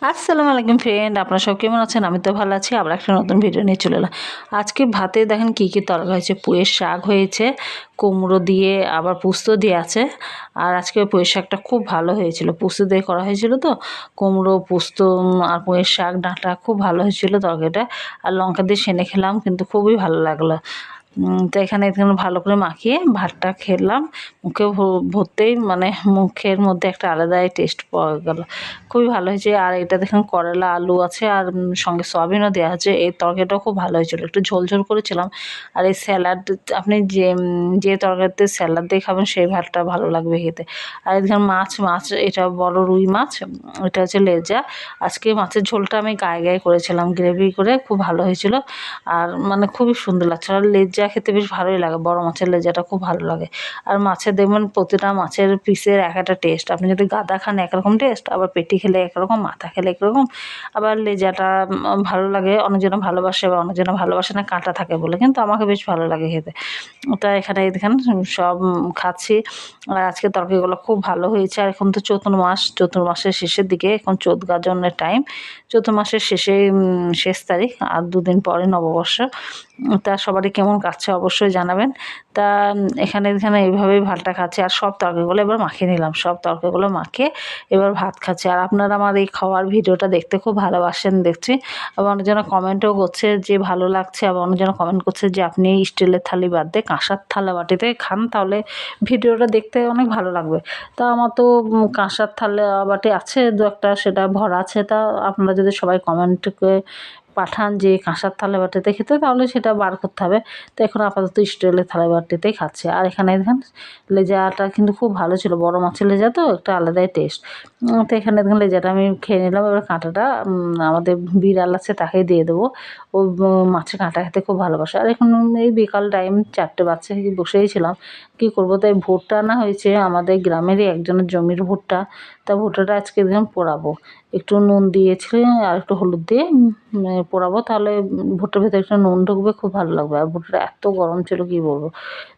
আসসালামু আলাইকুম ফ্রেন্ড, আপনারা সব কেমন আছেন? আমি তো ভালো আছি। আবার একটা নতুন ভিডিও নিয়ে চলে এলাম। আজকে ভাতে দেখেন কী কী তরকারি হয়েছে। পুঁইয়ের শাক হয়েছে, কুমড়ো দিয়ে, আবার পোস্ত দিয়ে আছে। আর আজকে পুঁইয়ের শাকটা খুব ভালো হয়েছিল, পোস্ত দিয়ে করা হয়েছিল তো। কুমড়ো, পোস্ত আর পুঁইয়ের শাক ডাঁটা খুব ভালো হয়েছিল তরকারিটা। আর লঙ্কা দিয়ে সেনে খেলাম, কিন্তু খুবই ভালো লাগলো। তো এখানে ভালো করে মাখিয়ে ভাতটা খেলাম। মুখে ভরতেই মানে মুখের মধ্যে একটা আলাদাই টেস্ট পাওয়া গেল। খুবই ভালো হয়েছে। আর এটা দেখুন করলা, আলু আছে, আর সঙ্গে সয়াবিনও দেওয়া আছে। এই তরকারিটাও খুব ভালো হয়েছিল, একটু ঝোল ঝোল করেছিলাম। আর এই স্যালাড, আপনি যে তরকারিতে স্যালাড দিয়ে খাবেন সেই ভাতটা ভালো লাগবে খেতে। আর এখানে মাছ এটা বড় রুই মাছ, এটা হচ্ছে লেজা। আজকে মাছের ঝোলটা আমি গায়ে গায়ে করেছিলাম, গ্রেভি করে, খুব ভালো হয়েছিল। আর মানে খুবই সুন্দর লাগছে। আর লেজা খেতে বেশ ভালোই লাগে, বড় মাছের লেজাটা খুব ভালো লাগে। আর মাছের দেখবেন প্রতিটা মাছের পিসের এক একটা টেস্ট। আপনি যদি গাদা খান একরকম টেস্ট, আবার পেটি খেলে একরকম, মাথা খেলে একরকম। আবার লেজাটা ভালো লাগে, অনেকজনে ভালোবাসে বা অনেকজনে ভালোবাসে না কাঁটা থাকে বলে, কিন্তু আমাকে বেশ ভালো লাগে খেতে। তা এখানে দেখেন সব খাচ্ছি। আর আজকে তরকারিগুলো খুব ভালো হয়েছে। আর এখন তো চৈত্র মাসের শেষের দিকে, এখন চোত গাজনের টাইম। চৈত্র মাসের শেষ তারিখ, আর দুদিন পরে নববর্ষ। তা সবারই কেমন কাটছে অবশ্যই জানাবেন। তা এখানে এইভাবেই ভাতটা খাচ্ছি। আর সব তরকারিগুলো এবার মাখিয়ে নিলাম, সব তরকারিগুলো মাখিয়ে এবার ভাত খাচ্ছি। আর আপনারা আমার এই খাওয়ার ভিডিওটা দেখতে খুব ভালোবাসেন দেখছি। আবার অনেকজন কমেন্টও করছে যে ভালো লাগছে, আবার অনেকজন কমেন্ট করছে যে আপনি স্টিলের থালি বাদ দিয়ে কাঁসার থালা বাটিতে খান, তাহলে ভিডিওটা দেখতে অনেক ভালো লাগবে। তা আমার তো কাঁসার থালা বাটি আছে দু একটা, সেটা ভরা আছে। তা আপনারা যদি সবাই কমেন্টকে পাঠান যে কাঁসার থালা বাটিতে খেতে, তাহলে সেটা বার করতে হবে। তো এখন আপাতত স্টিলের থালা বাটিতেই খাচ্ছে। আর এখানে দেখেন লেজাটা কিন্তু খুব ভালো ছিল, বড় মাছের লেজা তো একটা আলাদাই টেস্ট। তো এখানে দেখেন লেজাটা আমি খেয়ে নিলাম। এবার কাঁটাটা আমাদের বিড়াল আছে, তাকেই দিয়ে দেবো। ও মাছের কাঁটা খেতে খুব ভালোবাসে। আর এখন এই বিকাল টাইম 4টে বাজছে, বসেই ছিলাম, কী করবো। তাই ভুট্টা আনা হয়েছে, আমাদের গ্রামেরই একজনের জমির ভুট্টা। তা ভুট্টাটা আজকে দেখুন পোড়াবো, একটু নুন দিয়েছি আর একটু হলুদ দিয়ে পোড়াবো, তাহলে ভুট্টার ভেতরে একটু নুন ঢুকবে, খুব ভালো লাগবে। আর ভুট্টাটা এত গরম ছিল কী বলবো।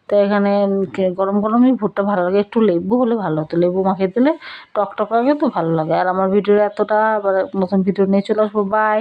তো এখানে গরম গরমই ভুট্টা ভালো লাগে, একটু লেবু হলে ভালো হতো, লেবু মাখিয়ে দিলে টক টক লাগে তো ভালো লাগে। আর আমার ভিডিও এতটা, আবার নতুন ভিডিও নিয়ে চলে আসবো। বাই।